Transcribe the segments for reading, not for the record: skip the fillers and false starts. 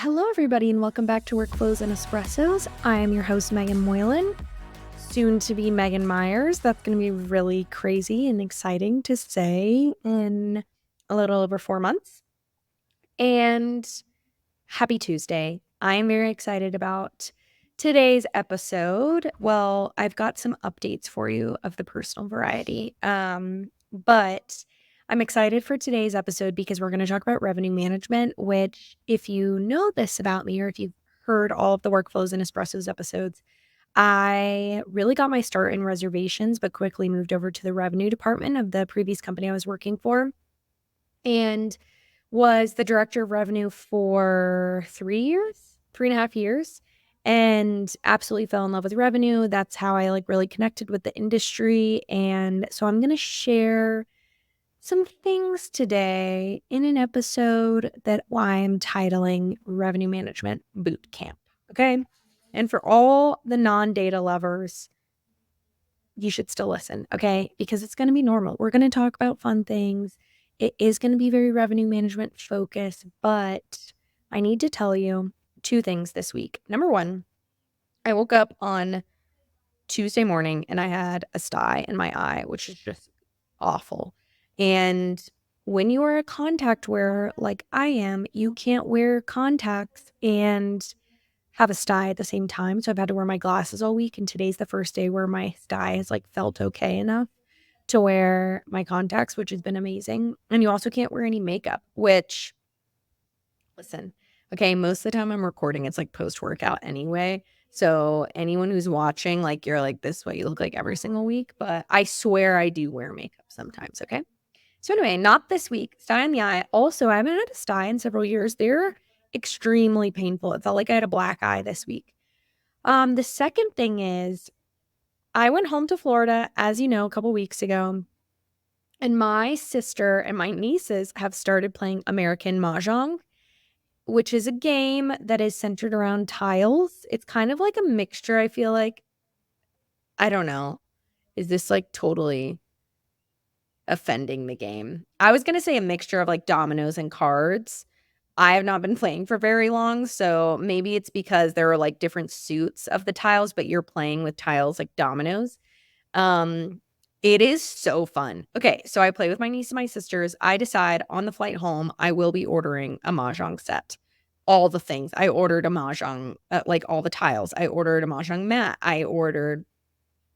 Hello, everybody, and welcome back to Workflows and Espressos. I am your host, Meaghan Moylan, soon to be Megan Myers. That's going to be really crazy and exciting to say in a little over 4 months. And happy Tuesday. I'm very excited about today's episode. Well, I've got some updates for you of the personal variety. But I'm excited for today's episode because we're going to talk about revenue management, which, if you know this about me or if you've heard all of the Workflows and Espressos episodes, I really got my start in reservations, but quickly moved over to the revenue department of the previous company I was working for and was the director of revenue for 3.5 years, and absolutely fell in love with revenue. That's how I really connected with the industry. And so I'm going to share some things today in an episode that I'm titling Revenue Management Bootcamp. Okay. And for all the non-data lovers, you should still listen. Okay. Because it's going to be normal. We're going to talk about fun things. It is going to be very revenue management focused, but I need to tell you 2 things this week. Number 1, I woke up on Tuesday morning and I had a sty in my eye, which is just awful. And when you are a contact wearer like I am, you can't wear contacts and have a sty at the same time. So I've had to wear my glasses all week. And today's the first day where my sty has felt okay enough to wear my contacts, which has been amazing. And you also can't wear any makeup, which, listen, okay, most of the time I'm recording, it's post-workout anyway. So anyone who's watching, you're this is what you look like every single week. But I swear I do wear makeup sometimes, okay? So anyway, not this week. Sty in the eye. Also, I haven't had a sty in several years. They're extremely painful. It felt like I had a black eye this week. The second thing is I went home to Florida, as you know, a couple weeks ago. And my sister and my nieces have started playing American Mahjong, which is a game that is centered around tiles. It's kind of like a mixture, I feel like. I don't know. Is this totally offending the game? I was going to say a mixture of dominoes and cards. I have not been playing for very long, so maybe it's because there are different suits of the tiles, but you're playing with tiles like dominoes. It is so fun. Okay, so I play with my niece and my sisters. I decide on the flight home, I will be ordering a Mahjong set. All the things. I ordered a Mahjong, all the tiles. I ordered a Mahjong mat. I ordered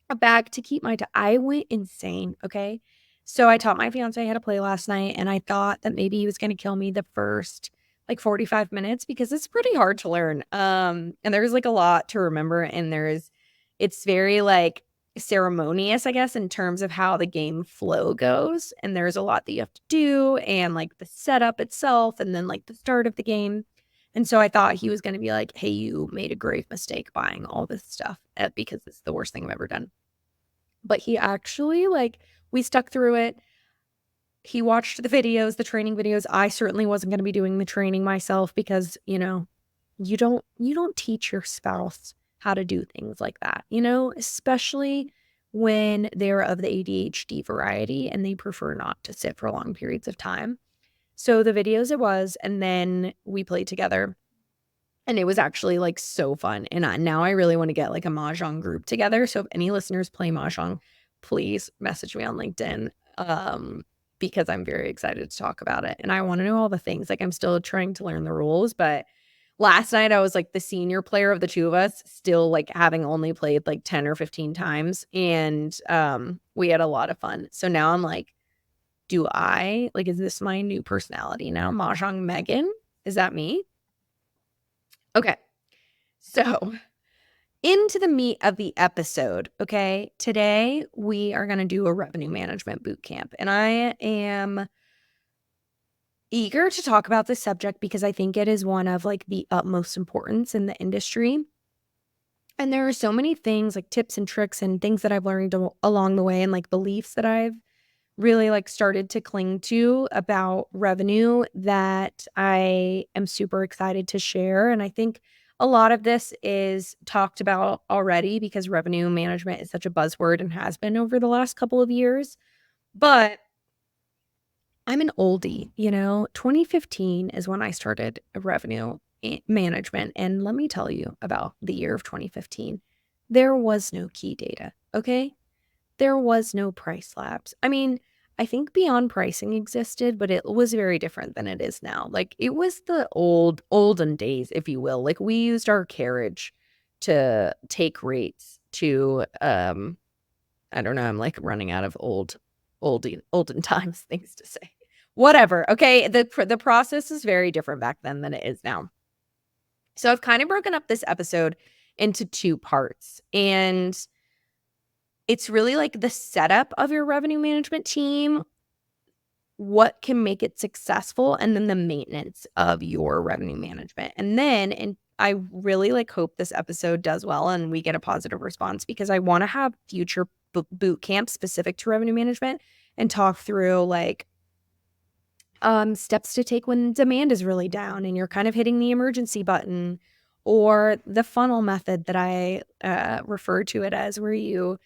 a bag to keep my I went insane, okay? So I taught my fiance how to play last night, and I thought that maybe he was going to kill me the first 45 minutes because it's pretty hard to learn. And there's a lot to remember, and it's very ceremonious, I guess, in terms of how the game flow goes. And there's a lot that you have to do, and the setup itself, and then the start of the game. And so I thought he was going to be like, hey, you made a grave mistake buying all this stuff because it's the worst thing I've ever done. But he actually, we stuck through it. He watched the videos, the training videos. I certainly wasn't going to be doing the training myself because, you don't teach your spouse how to do things like that, especially when they're of the ADHD variety and they prefer not to sit for long periods of time. So the videos it was, and then we played together. And it was actually so fun. And now I really want to get a Mahjong group together. So if any listeners play Mahjong, please message me on LinkedIn because I'm very excited to talk about it. And I want to know all the things. I'm still trying to learn the rules. But last night I was the senior player of the two of us, still having only played 10 or 15 times. And we had a lot of fun. So now I'm do I, is this my new personality now? Mahjong Megan? Is that me? Okay. So into the meat of the episode, okay? Today, we are going to do a revenue management bootcamp. And I am eager to talk about this subject because I think it is one of the utmost importance in the industry. And there are so many things tips and tricks and things that I've learned along the way and beliefs that I've really started to cling to about revenue that I am super excited to share. And I think a lot of this is talked about already because revenue management is such a buzzword and has been over the last couple of years. But I'm an oldie, 2015 is when I started revenue. management. And let me tell you about the year of 2015. There was no key data, okay? There was no price labs. I mean, I think Beyond Pricing existed, but it was very different than it is now. Like, it was the olden days, if you will. Like, we used our carriage to take rates to, I don't know, I'm like running out of olden times things to say. Whatever, okay? The process is very different back then than it is now. So I've kind of broken up this episode into 2 parts, and it's really like the setup of your revenue management team, what can make it successful, and then the maintenance of your revenue management. And I really like hope this episode does well and we get a positive response, because I want to have future boot camps specific to revenue management and talk through like steps to take when demand is really down and you're kind of hitting the emergency button, or the funnel method that I refer to it as, where you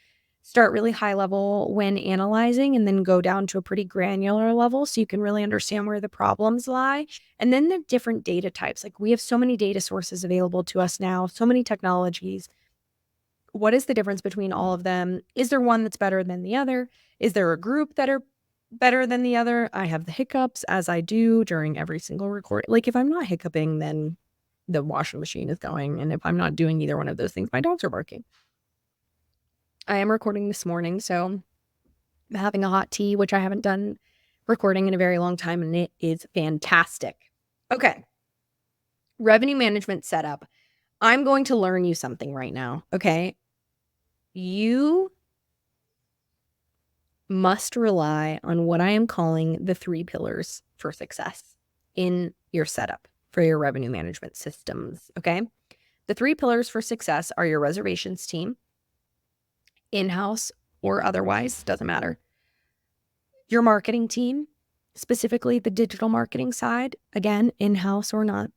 start really high level when analyzing and then go down to a pretty granular level so you can really understand where the problems lie. And then the different data types. Like, we have so many data sources available to us now, so many technologies. What is the difference between all of them? Is there one that's better than the other? Is there a group that are better than the other? I have the hiccups, as I do during every single record. Like, if I'm not hiccuping, then the washing machine is going. And if I'm not doing either one of those things, my dogs are barking. I am recording this morning, so I'm having a hot tea, which I haven't done recording in a very long time, and it is fantastic. Okay. Revenue management setup. I'm going to learn you something right now, okay? You must rely on what I am calling the 3 pillars for success in your setup for your revenue management systems, okay? The 3 pillars for success are your reservations team, in-house or otherwise, doesn't matter. Your marketing team, specifically the digital marketing side, again, in-house or not,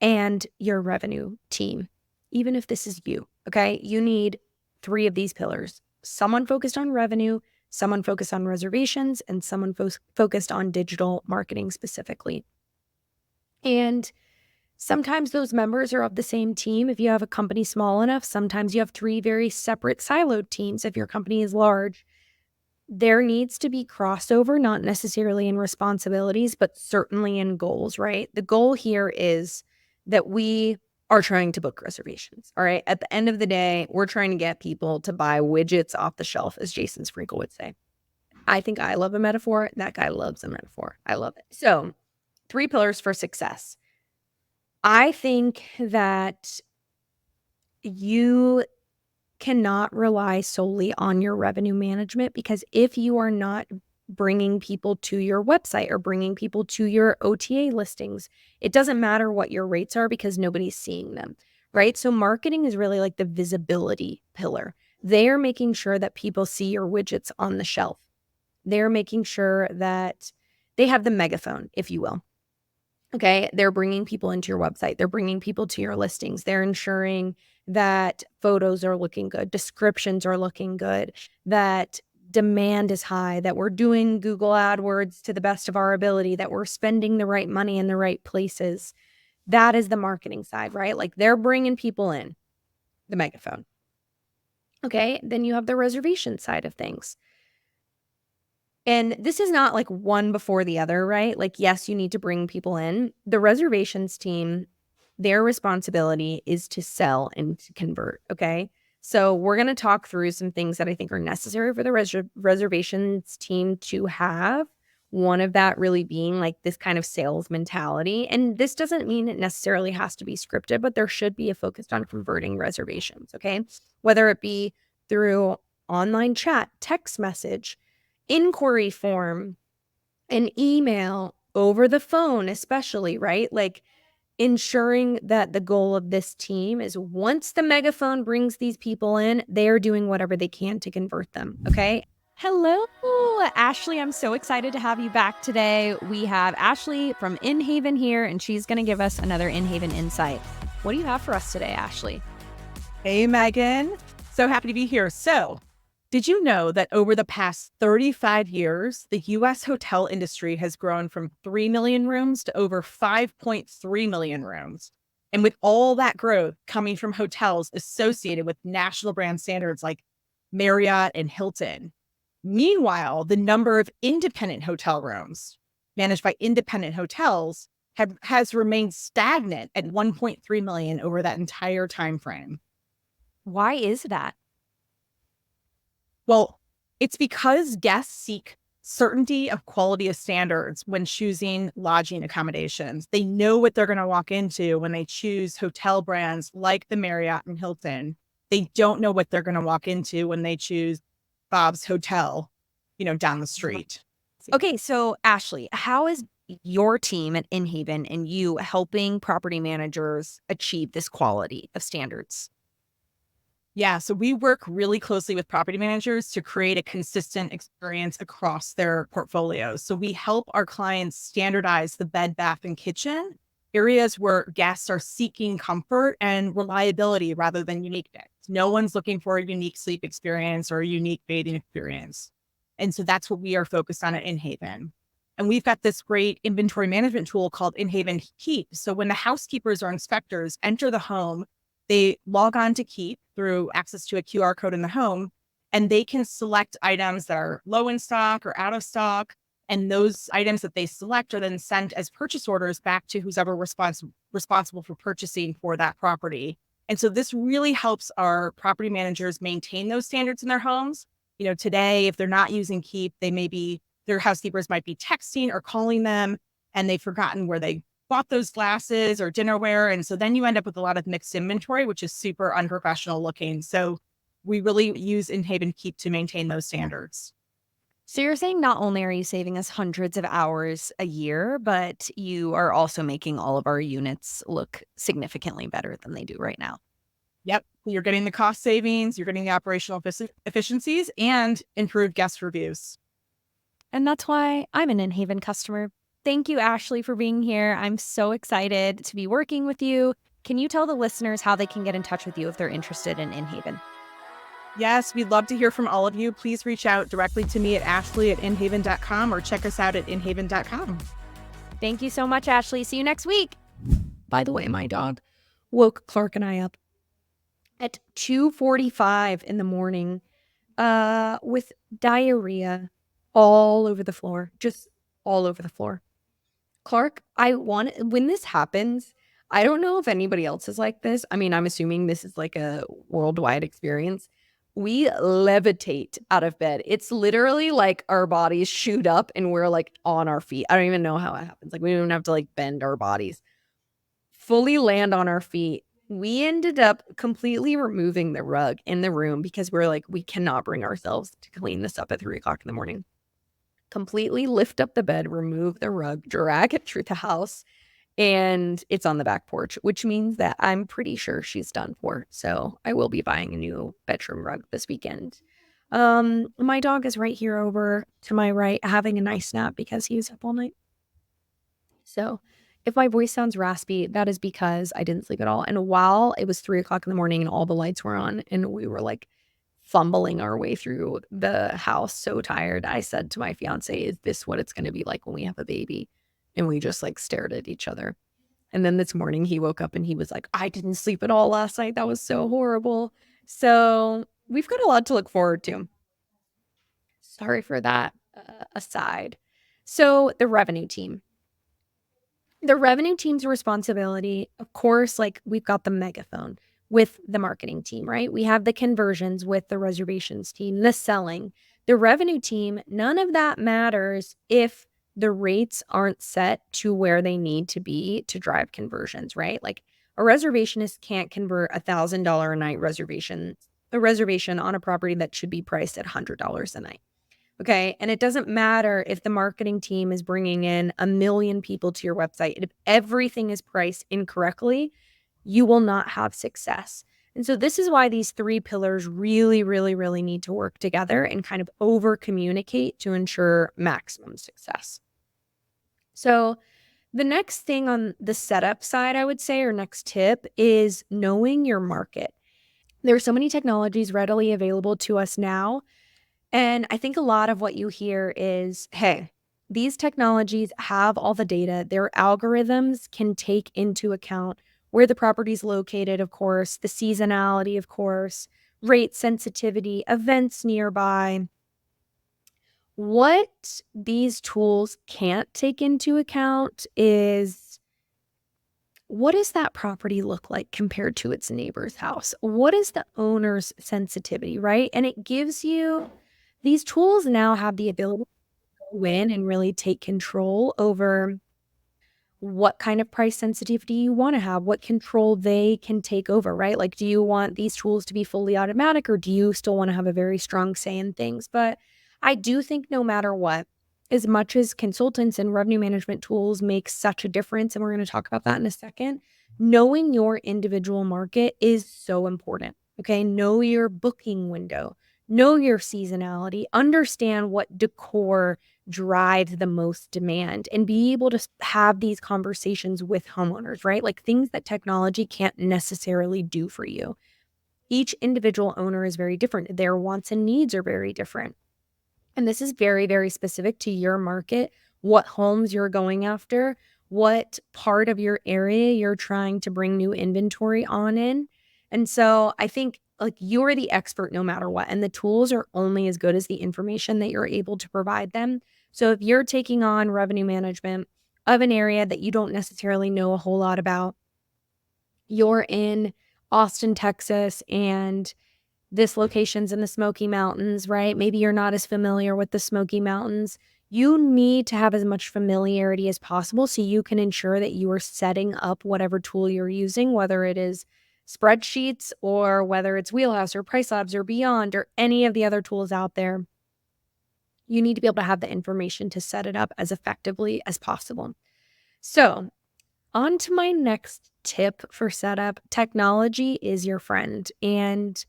and your revenue team, even if this is you, okay? You need 3 of these pillars. Someone focused on revenue, someone focused on reservations, and someone focused on digital marketing specifically. And sometimes those members are of the same team. If you have a company small enough, sometimes you have 3 very separate siloed teams. If your company is large, there needs to be crossover, not necessarily in responsibilities, but certainly in goals, right? The goal here is that we are trying to book reservations, all right? At the end of the day, we're trying to get people to buy widgets off the shelf, as Jason Sprinkle would say. I think I love a metaphor. That guy loves a metaphor. I love it. So, 3 pillars for success. I think that you cannot rely solely on your revenue management, because if you are not bringing people to your website or bringing people to your OTA listings, it doesn't matter what your rates are because nobody's seeing them, right? So marketing is really like the visibility pillar. They're making sure that people see your widgets on the shelf. They're making sure that they have the megaphone, if you will. Okay, they're bringing people into your website. They're bringing people to your listings. They're ensuring that photos are looking good, descriptions are looking good, that demand is high, that we're doing Google AdWords to the best of our ability, that we're spending the right money in the right places. That is the marketing side, right? Like, they're bringing people in, the megaphone. Okay, then you have the reservation side of things. And this is not like one before the other, right? Like, yes, you need to bring people in. The reservations team, their responsibility is to sell and to convert, okay? So we're going to talk through some things that I think are necessary for the reservations team to have. One of that really being like this kind of sales mentality. And this doesn't mean it necessarily has to be scripted, but there should be a focus on converting reservations, okay? Whether it be through online chat, text message, inquiry form, an email, over the phone, especially, right? Like, ensuring that the goal of this team is once the megaphone brings these people in, they're doing whatever they can to convert them. Okay. Hello, Ashley. I'm so excited to have you back today. We have Ashley from Inhaven here, and she's going to give us another Inhaven insight. What do you have for us today, Ashley? Hey, Meaghan. So happy to be here. So Did you know that over the past 35 years, the US hotel industry has grown from 3 million rooms to over 5.3 million rooms? And with all that growth coming from hotels associated with national brand standards like Marriott and Hilton. Meanwhile, the number of independent hotel rooms managed by independent hotels has remained stagnant at 1.3 million over that entire time frame. Why is that? Well, it's because guests seek certainty of quality of standards when choosing lodging accommodations. They know what they're going to walk into when they choose hotel brands like the Marriott and Hilton. They don't know what they're going to walk into when they choose Bob's Hotel, down the street. Okay, so Ashley, how is your team at Inhaven and you helping property managers achieve this quality of standards? Yeah, so we work really closely with property managers to create a consistent experience across their portfolios. So we help our clients standardize the bed, bath, and kitchen, areas where guests are seeking comfort and reliability rather than uniqueness. No one's looking for a unique sleep experience or a unique bathing experience. And so that's what we are focused on at Inhaven. And we've got this great inventory management tool called Inhaven Keep. So when the housekeepers or inspectors enter the home, they log on to Keep through access to a QR code in the home, and they can select items that are low in stock or out of stock. And those items that they select are then sent as purchase orders back to who's ever responsible for purchasing for that property. And so this really helps our property managers maintain those standards in their homes. Today, if they're not using Keep, their housekeepers might be texting or calling them, and they've forgotten where they bought those glasses or dinnerware. And so then you end up with a lot of mixed inventory, which is super unprofessional looking. So we really use Inhaven Keep to maintain those standards. So you're saying not only are you saving us hundreds of hours a year, but you are also making all of our units look significantly better than they do right now. Yep. You're getting the cost savings, you're getting the operational efficiencies, and improved guest reviews. And that's why I'm an Inhaven customer. Thank you, Ashley, for being here. I'm so excited to be working with you. Can you tell the listeners how they can get in touch with you if they're interested in Inhaven? Yes, we'd love to hear from all of you. Please reach out directly to me at ashley@inhaven.com or check us out at inhaven.com. Thank you so much, Ashley. See you next week. By the way, my dog woke Clark and I up at 2:45 in the morning with diarrhea all over the floor, just all over the floor. Clark, when this happens, I don't know if anybody else is like this. I mean, I'm assuming this is like a worldwide experience. We levitate out of bed. It's literally like our bodies shoot up and we're like on our feet. I don't even know how it happens. Like we don't even have to like bend our bodies. Fully land on our feet. We ended up completely removing the rug in the room because we're like, we cannot bring ourselves to clean this up at 3:00 in the morning. Completely lift up the bed, remove the rug, drag it through the house, and it's on the back porch, which means that I'm pretty sure she's done for. So I will be buying a new bedroom rug this weekend. My dog is right here over to my right having a nice nap because he was up all night. So if my voice sounds raspy, that is because I didn't sleep at all. And while it was 3:00 in the morning and all the lights were on and we were like fumbling our way through the house so tired, I said to my fiance, is this what it's going to be like when we have a baby? And we just like stared at each other. And then this morning he woke up and he was like, I didn't sleep at all last night. That was so horrible. So we've got a lot to look forward to. Sorry for that aside. So the revenue team. The revenue team's responsibility, of course, like we've got the megaphone with the marketing team, right? We have the conversions with the reservations team, the selling, the revenue team. None of that matters if the rates aren't set to where they need to be to drive conversions, right? Like a reservationist can't convert $1,000 a night a reservation on a property that should be priced at $100 a night. Okay. And it doesn't matter if the marketing team is bringing in 1 million people to your website. If everything is priced incorrectly, you will not have success. And so this is why these three pillars really, really, really need to work together and kind of over communicate to ensure maximum success. So the next thing on the setup side, I would say, or next tip is knowing your market. There are so many technologies readily available to us now And I think a lot of what you hear is, hey, these technologies have all the data. Their algorithms can take into account where the property is located, of course, the seasonality, of course, rate sensitivity, events nearby. What these tools can't take into account is, what does that property look like compared to its neighbor's house? What is the owner's sensitivity, right? And it gives you, these tools now have the ability to go in and really take control over what kind of price sensitivity you want to have, what control they can take over, right? Like, do you want these tools to be fully automatic, or do you still want to have a very strong say in things? But I do think no matter what, as much as consultants and revenue management tools make such a difference, and we're going to talk about that in a second, knowing your individual market is so important. Okay. Know your booking window, know your seasonality, understand what decor drive the most demand, and be able to have these conversations with homeowners, right? Like things that technology can't necessarily do for you. Each individual owner is very different. Their wants and needs are very different. And this is very, very specific to your market, what homes you're going after, what part of your area you're trying to bring new inventory on in. And so I think like you're the expert no matter what. And the tools are only as good as the information that you're able to provide them. So if you're taking on revenue management of an area that you don't necessarily know a whole lot about, you're in Austin, Texas, and this location's in the Smoky Mountains, right? Maybe you're not as familiar with the Smoky Mountains. You need to have as much familiarity as possible so you can ensure that you are setting up whatever tool you're using, whether it is spreadsheets or whether it's Wheelhouse or Price Labs or Beyond or any of the other tools out there. You need to be able to have the information to set it up as effectively as possible. So, on to my next tip for setup. Technology is your friend. And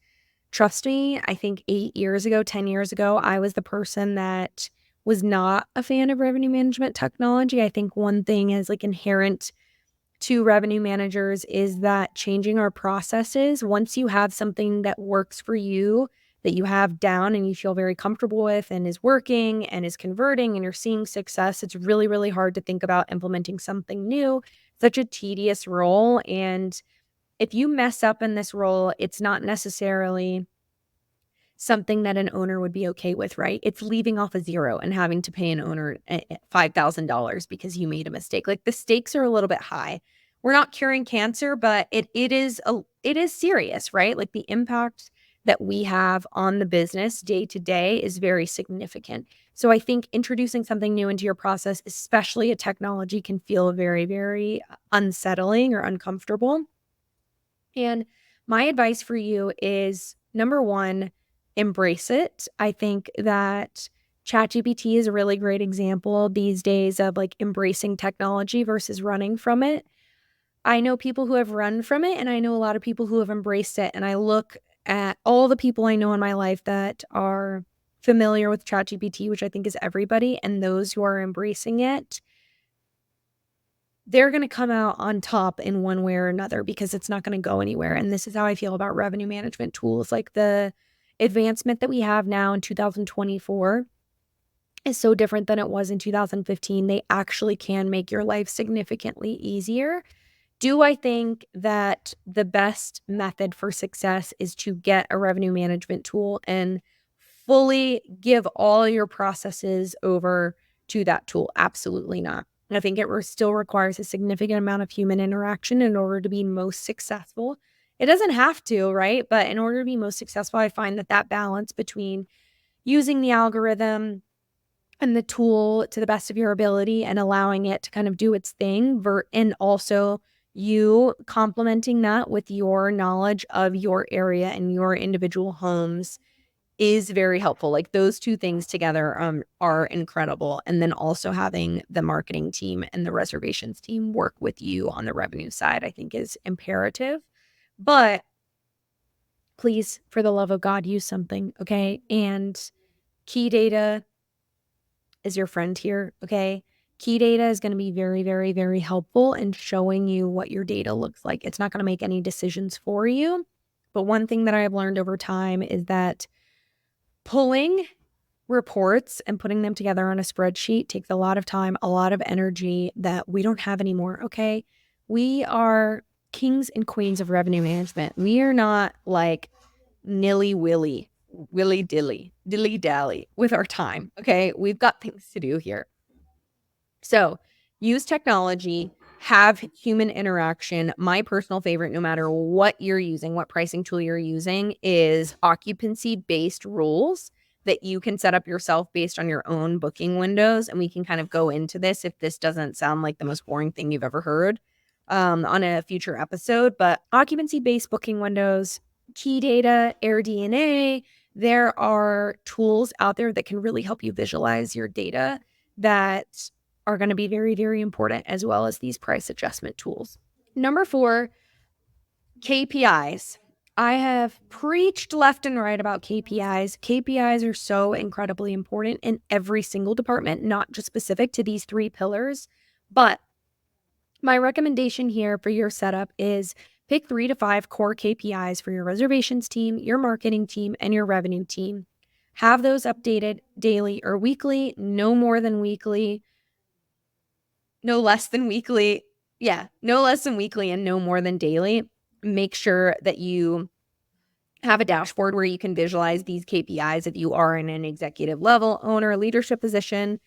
trust me, I think 8 years ago, 10 years ago, I was the person that was not a fan of revenue management technology. I think one thing is like inherent to revenue managers is that changing our processes, once you have something that works for you, that you have down and you feel very comfortable with and is working and is converting and you're seeing success, it's really, really hard to think about implementing something new. Such a tedious role. And if you mess up in this role, it's not necessarily something that an owner would be okay with, right? It's leaving off a zero and having to pay an owner $5,000 because you made a mistake. Like the stakes are a little bit high. We're not curing cancer, but it is serious, right? Like the impact that we have on the business day to day is very significant. So I think introducing something new into your process, especially a technology, can feel very, very unsettling or uncomfortable. And my advice for you is, number one, embrace it. I think that ChatGPT is a really great example these days of like embracing technology versus running from it. I know people who have run from it, and I know a lot of people who have embraced it. And I look at all the people I know in my life that are familiar with ChatGPT, which I think is everybody, and those who are embracing it, they're going to come out on top in one way or another because it's not going to go anywhere. And this is how I feel about revenue management tools. Like the advancement that we have now in 2024 is so different than it was in 2015. They actually can make your life significantly easier. Do I think that the best method for success is to get a revenue management tool and fully give all your processes over to that tool? Absolutely not. I think it still requires a significant amount of human interaction in order to be most successful. It doesn't have to, right? But in order to be most successful, I find that balance between using the algorithm and the tool to the best of your ability and allowing it to kind of do its thing, and also you complementing that with your knowledge of your area and your individual homes is very helpful. Like those two things together are incredible. And then also having the marketing team and the reservations team work with you on the revenue side, I think is imperative. But please, for the love of God, use something, okay? And key data is your friend here, okay? Key data is going to be very, very, very helpful in showing you what your data looks like. It's not going to make any decisions for you. But one thing that I have learned over time is that pulling reports and putting them together on a spreadsheet takes a lot of time, a lot of energy that we don't have anymore. Okay. We are kings and queens of revenue management. We are not like willy dilly dally with our time. Okay. We've got things to do here. So use technology, have human interaction. My personal favorite, no matter what you're using, what pricing tool you're using, is occupancy-based rules that you can set up yourself based on your own booking windows. And we can kind of go into this if this doesn't sound like the most boring thing you've ever heard on a future episode. But occupancy-based booking windows, key data, AirDNA, there are tools out there that can really help you visualize your data that are going to be very, very important, as well as these price adjustment tools. Number 4, KPIs. I have preached left and right about KPIs. KPIs are so incredibly important in every single department, not just specific to these 3 pillars. But my recommendation here for your setup is pick 3 to 5 core KPIs for your reservations team, your marketing team, and your revenue team. Have those updated daily or weekly, no more than weekly. No less than weekly. Yeah, no less than weekly and no more than daily. Make sure that you have a dashboard where you can visualize these KPIs if you are in an executive level, owner, leadership position,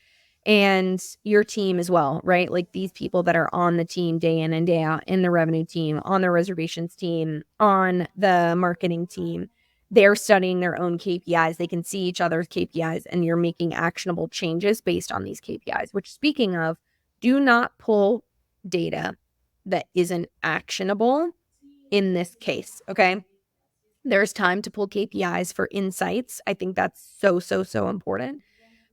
and your team as well, right? Like these people that are on the team day in and day out, in the revenue team, on the reservations team, on the marketing team. They're studying their own KPIs. They can see each other's KPIs, and you're making actionable changes based on these KPIs, which, speaking of, do not pull data that isn't actionable in this case, okay? There's time to pull KPIs for insights. I think that's so important.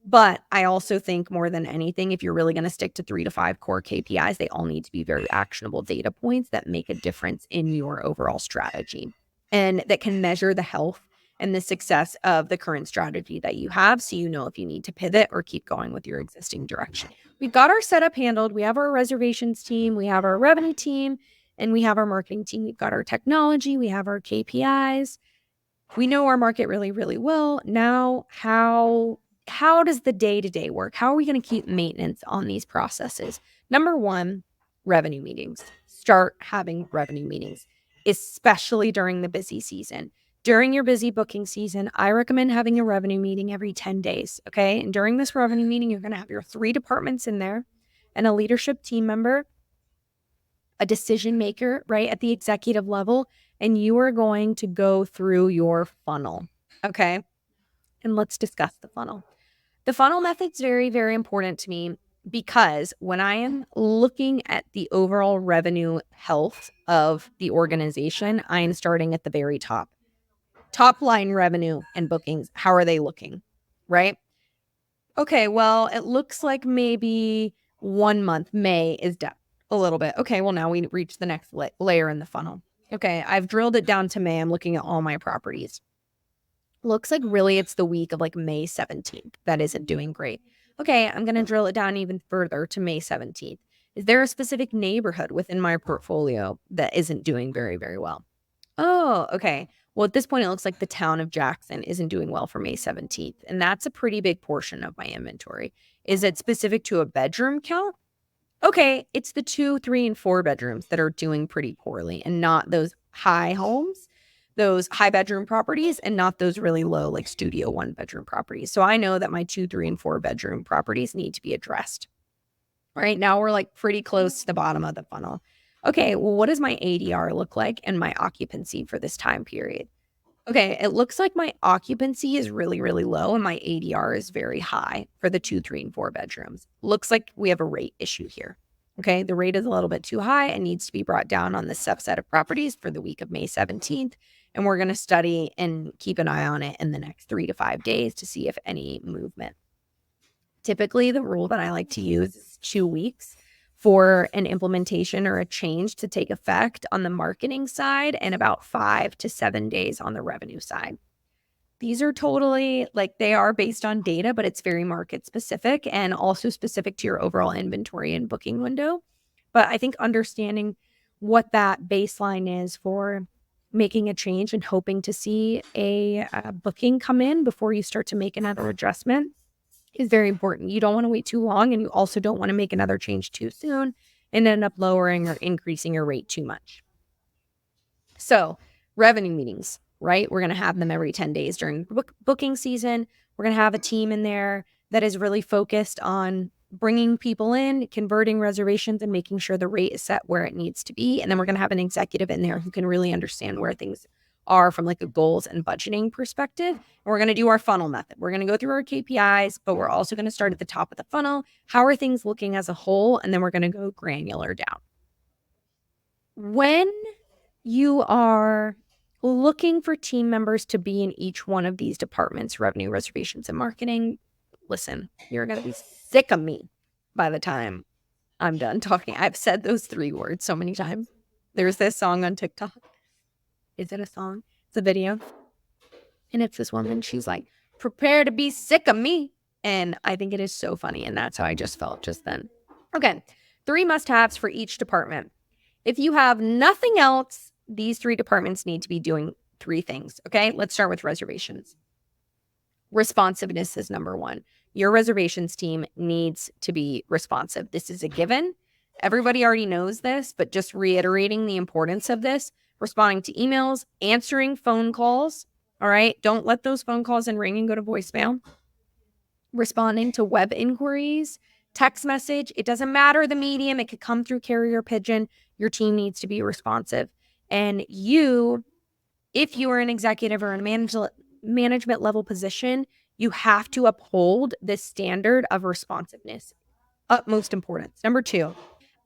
But I also think more than anything, if you're really going to stick to 3 to 5 core KPIs, they all need to be very actionable data points that make a difference in your overall strategy and that can measure the health and the success of the current strategy that you have, so you know if you need to pivot or keep going with your existing direction. We've got our setup handled. We have our reservations team, we have our revenue team, and we have our marketing team. We've got our technology, we have our KPIs. We know our market really, really well. Now, how does the day-to-day work? How are we going to keep maintenance on these processes? Number 1, revenue meetings. Start having revenue meetings, especially during the busy season. During your busy booking season, I recommend having a revenue meeting every 10 days, okay? And during this revenue meeting, you're going to have your 3 departments in there and a leadership team member, a decision maker, right, at the executive level, and you are going to go through your funnel, okay? And let's discuss the funnel. The funnel method's very, very important to me because when I am looking at the overall revenue health of the organization, I am starting at the very top. Top line revenue and bookings, how are they looking, right? Okay, well, it looks like maybe 1 month, May, is down a little bit. Okay, well, now we reach the next layer in the funnel. Okay, I've drilled it down to May. I'm looking at all my properties. Looks like really it's the week of like May 17th that isn't doing great. Okay, I'm going to drill it down even further to May 17th. Is there a specific neighborhood within my portfolio that isn't doing very, very well? Oh, okay. Well, at this point, it looks like the town of Jackson isn't doing well for May 17th. And that's a pretty big portion of my inventory. Is it specific to a bedroom count? Okay, it's the 2, 3, and 4 bedrooms that are doing pretty poorly, and not those high homes, those high bedroom properties, and not those really low, like studio 1 bedroom properties. So I know that my 2, 3, and 4 bedroom properties need to be addressed. Right now, we're like pretty close to the bottom of the funnel. Okay, well, what does my ADR look like and my occupancy for this time period? Okay, it looks like my occupancy is really, really low and my ADR is very high for the 2, 3, and 4 bedrooms. Looks like we have a rate issue here. Okay, the rate is a little bit too high and needs to be brought down on this subset of properties for the week of May 17th. And we're going to study and keep an eye on it in the next 3 to 5 days to see if any movement. Typically, the rule that I like to use is 2 weeks for an implementation or a change to take effect on the marketing side and about 5 to 7 days on the revenue side. These are totally like they are based on data, but it's very market specific and also specific to your overall inventory and booking window. But I think understanding what that baseline is for making a change and hoping to see a booking come in before you start to make another adjustment is very important. You don't want to wait too long, and you also don't want to make another change too soon and end up lowering or increasing your rate too much. So, revenue meetings, right? We're going to have them every 10 days during booking season. We're going to have a team in there that is really focused on bringing people in, converting reservations, and making sure the rate is set where it needs to be. And then we're going to have an executive in there who can really understand where things are from like a goals and budgeting perspective. And we're going to do our funnel method. We're going to go through our KPIs, but we're also going to start at the top of the funnel. How are things looking as a whole? And then we're going to go granular down. When you are looking for team members to be in each one of these departments, revenue, reservations, and marketing, listen, you're going to be sick of me by the time I'm done talking. I've said those 3 words so many times. There's this song on TikTok. Is it a song? It's a video. And it's this woman. She's like, prepare to be sick of me. And I think it is so funny. And that's how I just felt just then. Okay. 3 must-haves for each department. If you have nothing else, these 3 departments need to be doing 3 things. Okay. Let's start with reservations. Responsiveness is number 1. Your reservations team needs to be responsive. This is a given. Everybody already knows this, but just reiterating the importance of this, responding to emails, answering phone calls. All right. Don't let those phone calls and ring and go to voicemail. Responding to web inquiries, text message. It doesn't matter the medium. It could come through carrier pigeon. Your team needs to be responsive. And you, if you are an executive or a management level position, you have to uphold this standard of responsiveness. Utmost importance. Number 2,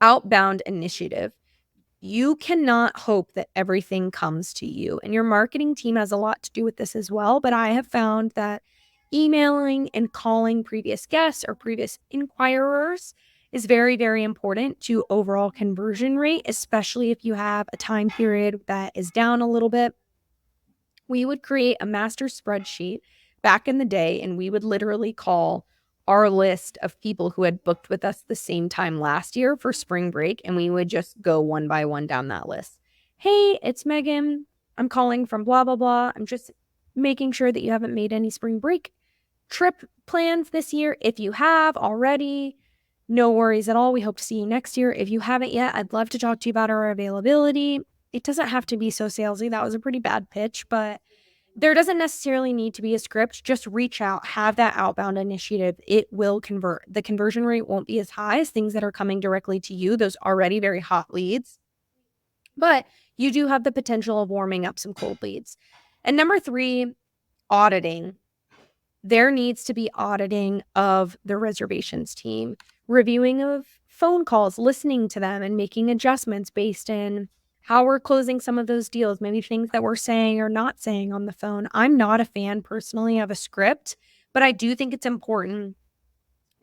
outbound initiative. You cannot hope that everything comes to you. And your marketing team has a lot to do with this as well. But I have found that emailing and calling previous guests or previous inquirers is very, very important to overall conversion rate, especially if you have a time period that is down a little bit. We would create a master spreadsheet back in the day, and we would literally call our list of people who had booked with us the same time last year for spring break, and we would just go one by one down that list. Hey, it's Meaghan. I'm calling from blah, blah, blah. I'm just making sure that you haven't made any spring break trip plans this year. If you have already, no worries at all. We hope to see you next year. If you haven't yet, I'd love to talk to you about our availability. It doesn't have to be so salesy. That was a pretty bad pitch, but there doesn't necessarily need to be a script. Just reach out, have that outbound initiative. It will convert. The conversion rate won't be as high as things that are coming directly to you, those already very hot leads. But you do have the potential of warming up some cold leads. And number 3, auditing. There needs to be auditing of the reservations team, reviewing of phone calls, listening to them and making adjustments based in how we're closing some of those deals, maybe things that we're saying or not saying on the phone. I'm not a fan personally of a script, but I do think it's important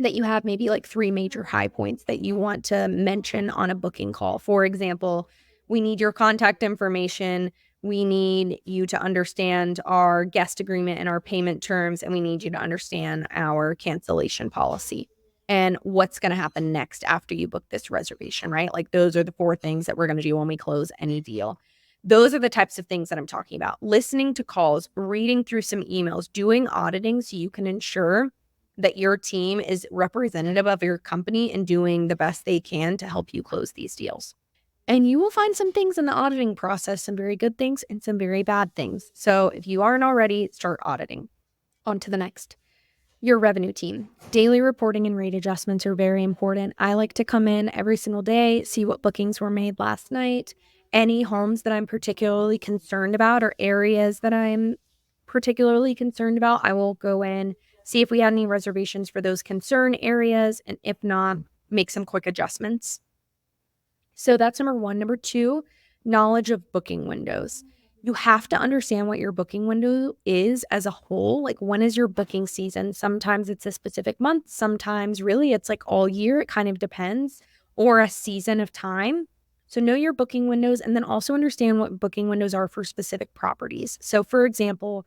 that you have maybe like 3 major high points that you want to mention on a booking call. For example, we need your contact information. We need you to understand our guest agreement and our payment terms, and we need you to understand our cancellation policy and what's going to happen next after you book this reservation, right? Like those are the 4 things that we're going to do when we close any deal. Those are the types of things that I'm talking about. Listening to calls, reading through some emails, doing auditing so you can ensure that your team is representative of your company and doing the best they can to help you close these deals. And you will find some things in the auditing process, some very good things and some very bad things. So if you aren't already, start auditing. On to the next. Your revenue team. Daily reporting and rate adjustments are very important. I like to come in every single day, see what bookings were made last night, any homes that I'm particularly concerned about or areas that I'm particularly concerned about. I will go in, see if we had any reservations for those concern areas, and if not, make some quick adjustments. So that's number 1. Number 2, knowledge of booking windows. You have to understand what your booking window is as a whole. Like, when is your booking season? Sometimes it's a specific month. Sometimes really it's like all year. It kind of depends, or a season of time. So know your booking windows, and then also understand what booking windows are for specific properties. So for example,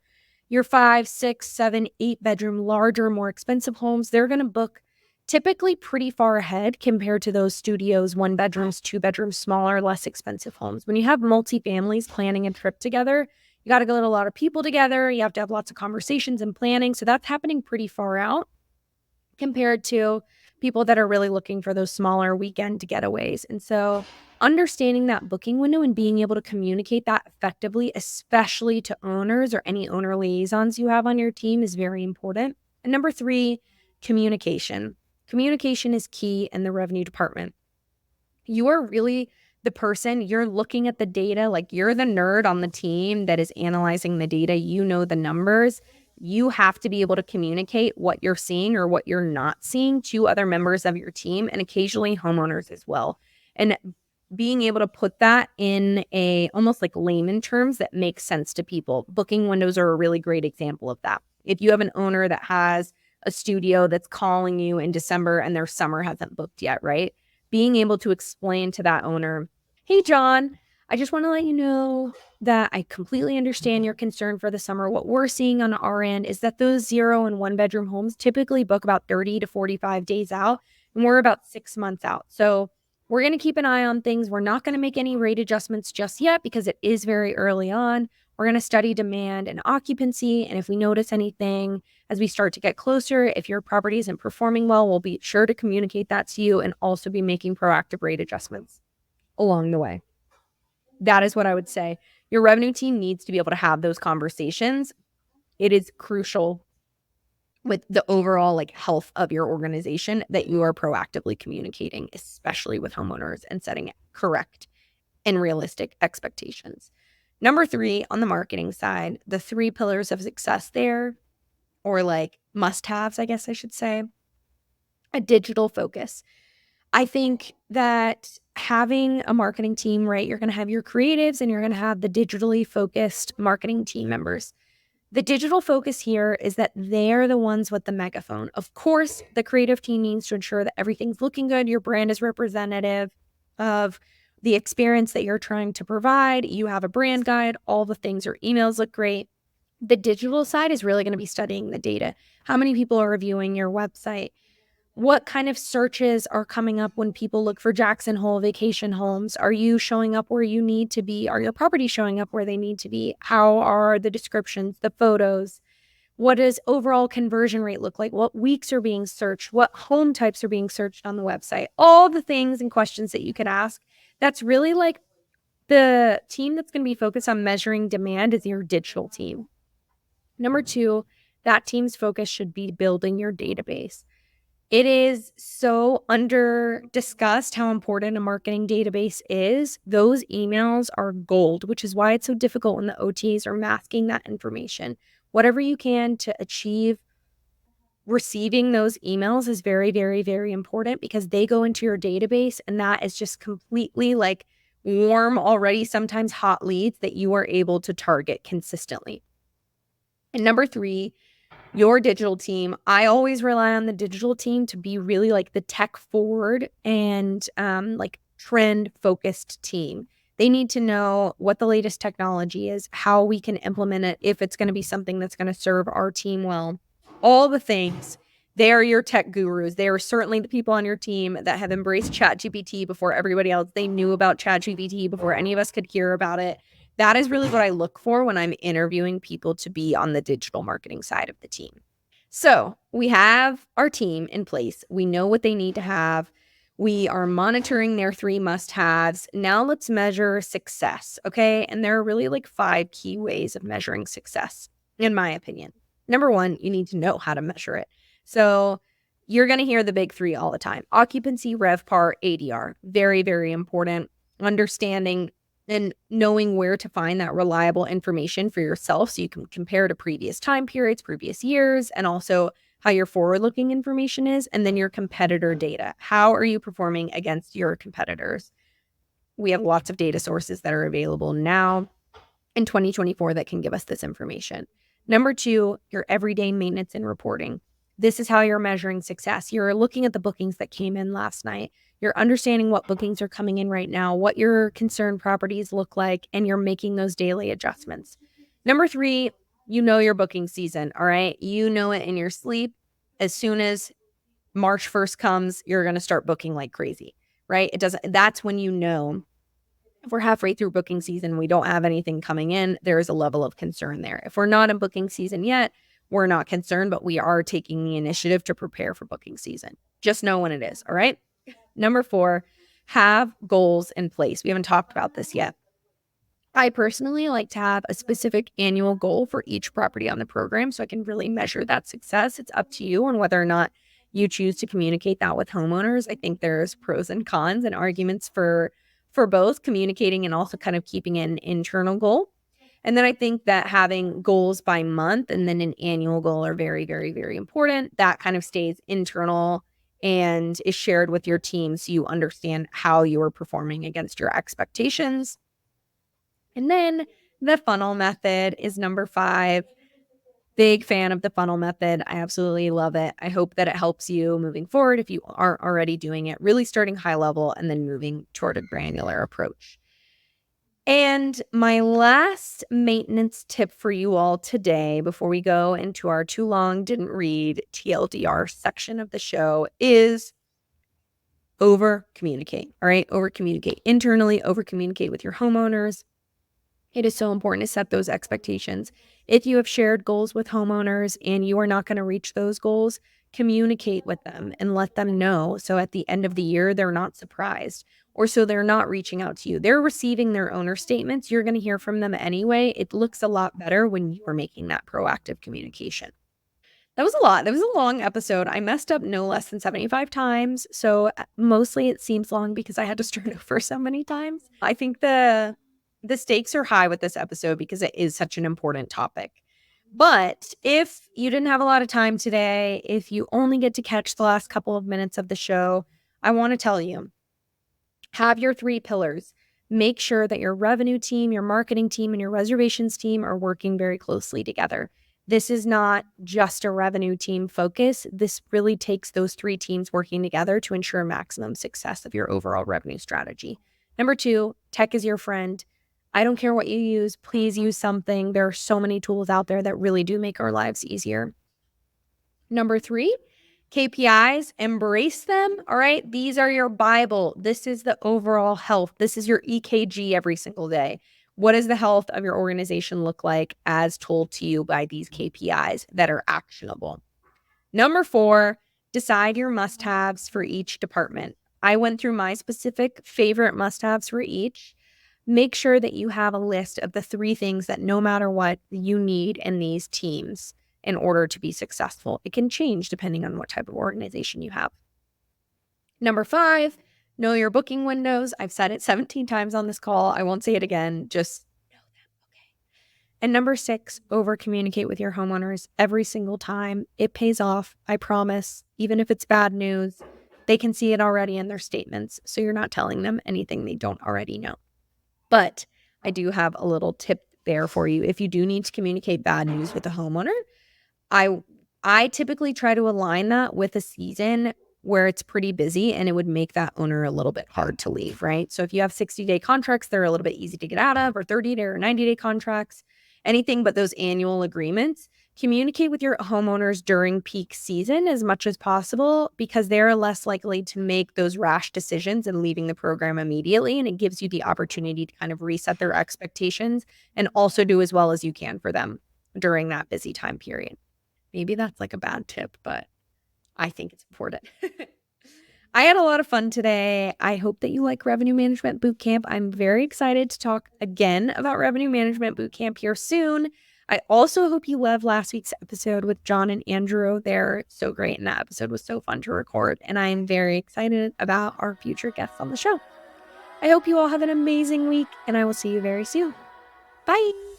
your 5, 6, 7, 8 bedroom, larger, more expensive homes, they're going to book typically pretty far ahead compared to those studios, 1 bedrooms, 2 bedrooms, smaller, less expensive homes. When you have multifamilies planning a trip together, you got to get a lot of people together. You have to have lots of conversations and planning. So that's happening pretty far out compared to people that are really looking for those smaller weekend getaways. And so understanding that booking window and being able to communicate that effectively, especially to owners or any owner liaisons you have on your team, is very important. And number 3, communication. Communication is key in the revenue department. You are really the person, you're looking at the data, like you're the nerd on the team that is analyzing the data. You know the numbers. You have to be able to communicate what you're seeing or what you're not seeing to other members of your team and occasionally homeowners as well. And being able to put that in a almost like layman terms that makes sense to people. Booking windows are a really great example of that. If you have an owner that has a studio that's calling you in December and their summer hasn't booked yet, right? Being able to explain to that owner, hey, John, I just want to let you know that I completely understand your concern for the summer. What we're seeing on our end is that those 0 and 1 bedroom homes typically book about 30 to 45 days out, and we're about 6 months out. So we're going to keep an eye on things. We're not going to make any rate adjustments just yet because it is very early on. We're going to study demand and occupancy. And if we notice anything as we start to get closer, if your property isn't performing well, we'll be sure to communicate that to you and also be making proactive rate adjustments along the way. That is what I would say. Your revenue team needs to be able to have those conversations. It is crucial with the overall like health of your organization that you are proactively communicating, especially with homeowners, and setting correct and realistic expectations. Number 3, on the marketing side, the 3 pillars of success there, or like must-haves, I guess I should say, a digital focus. I think that having a marketing team, right, you're going to have your creatives and you're going to have the digitally focused marketing team members. The digital focus here is that they're the ones with the megaphone. Of course, the creative team needs to ensure that everything's looking good. Your brand is representative of the experience that you're trying to provide. You have a brand guide, all the things, your emails look great. The digital side is really going to be studying the data. How many people are reviewing your website? What kind of searches are coming up when people look for Jackson Hole vacation homes? Are you showing up where you need to be? Are your properties showing up where they need to be? How are the descriptions, the photos? What does overall conversion rate look like? What weeks are being searched? What home types are being searched on the website? All the things and questions that you could ask. That's really like the team that's going to be focused on measuring demand is your digital team. Number 2, that team's focus should be building your database. It is so under discussed how important a marketing database is. Those emails are gold, which is why it's so difficult when the OTs are masking that information. Whatever you can to achieve receiving those emails is very, very, very important because they go into your database and that is just completely like warm, already sometimes hot leads that you are able to target consistently. And number 3, your digital team. I always rely on the digital team to be really like the tech forward and like trend focused team. They need to know what the latest technology is, how we can implement it, if it's going to be something that's going to serve our team well, all the things. They are your tech gurus. They are certainly the people on your team that have embraced ChatGPT before everybody else. They knew about ChatGPT before any of us could hear about it. That is really what I look for when I'm interviewing people to be on the digital marketing side of the team. So we have our team in place. We know what they need to have. We are monitoring their 3 must-haves. Now let's measure success, okay? And there are really like 5 key ways of measuring success, in my opinion. Number 1, you need to know how to measure it. So you're going to hear the big 3 all the time. Occupancy, RevPAR, ADR. Very, very important. Understanding and knowing where to find that reliable information for yourself so you can compare to previous time periods, previous years, and also how your forward-looking information is, and then your competitor data. How are you performing against your competitors? We have lots of data sources that are available now in 2024 that can give us this information. Number 2, your everyday maintenance and reporting. This is how you're measuring success. You're looking at the bookings that came in last night. You're understanding what bookings are coming in right now, what your concerned properties look like, and you're making those daily adjustments. Number 3, you know your booking season, all right? You know it in your sleep. As soon as March 1st comes, you're going to start booking like crazy, right? That's when you know if we're halfway through booking season, we don't have anything coming in, there is a level of concern there. If we're not in booking season yet, we're not concerned, but we are taking the initiative to prepare for booking season. Just know when it is, all right? Number 4, have goals in place. We haven't talked about this yet. I personally like to have a specific annual goal for each property on the program so I can really measure that success. It's up to you on whether or not you choose to communicate that with homeowners. I think there's pros and cons and arguments for both communicating and also kind of keeping an internal goal. And then I think that having goals by month and then an annual goal are very, very, very important. That kind of stays internal and is shared with your team so you understand how you are performing against your expectations. And then the funnel method is number 5. Big fan of the funnel method. I absolutely love it. I hope that it helps you moving forward if you aren't already doing it, really starting high level and then moving toward a granular approach. And my last maintenance tip for you all today, before we go into our too long didn't read TLDR section of the show, is over communicate. All right. Over communicate internally, over communicate with your homeowners. It is so important to set those expectations. If you have shared goals with homeowners and you are not going to reach those goals, communicate with them and let them know. So at the end of the year, they're not surprised, or so they're not reaching out to you. They're receiving their owner statements. You're going to hear from them anyway. It looks a lot better when you are making that proactive communication. That was a lot. That was a long episode. I messed up no less than 75 times. So mostly it seems long because I had to start over so many times. I think the stakes are high with this episode because it is such an important topic. But if you didn't have a lot of time today, if you only get to catch the last couple of minutes of the show, I want to tell you, have your 3 pillars. Make sure that your revenue team, your marketing team, and your reservations team are working very closely together. This is not just a revenue team focus. This really takes those 3 teams working together to ensure maximum success of your overall revenue strategy. Number 2, tech is your friend. I don't care what you use. Please use something. There are so many tools out there that really do make our lives easier. Number 3, KPIs, embrace them. All right. These are your Bible. This is the overall health. This is your EKG every single day. What does the health of your organization look like as told to you by these KPIs that are actionable? Number 4, decide your must-haves for each department. I went through my specific favorite must-haves for each. Make sure that you have a list of the 3 things that no matter what you need in these teams in order to be successful. It can change depending on what type of organization you have. Number 5, know your booking windows. I've said it 17 times on this call. I won't say it again. Just know them. Okay. And number 6, over communicate with your homeowners every single time. It pays off. I promise. Even if it's bad news, they can see it already in their statements. So you're not telling them anything they don't already know. But I do have a little tip there for you. If you do need to communicate bad news with a homeowner, I typically try to align that with a season where it's pretty busy and it would make that owner a little bit hard to leave, right? So if you have 60-day contracts, they're a little bit easy to get out of, or 30-day or 90-day contracts, anything but those annual agreements. Communicate with your homeowners during peak season as much as possible because they're less likely to make those rash decisions and leaving the program immediately. And it gives you the opportunity to kind of reset their expectations and also do as well as you can for them during that busy time period. Maybe that's like a bad tip, but I think it's important. I had a lot of fun today. I hope that you like Revenue Management Bootcamp. I'm very excited to talk again about Revenue Management Bootcamp here soon. I also hope you loved last week's episode with John and Andrew. They're so great, and that episode was so fun to record, and I am very excited about our future guests on the show. I hope you all have an amazing week, and I will see you very soon. Bye.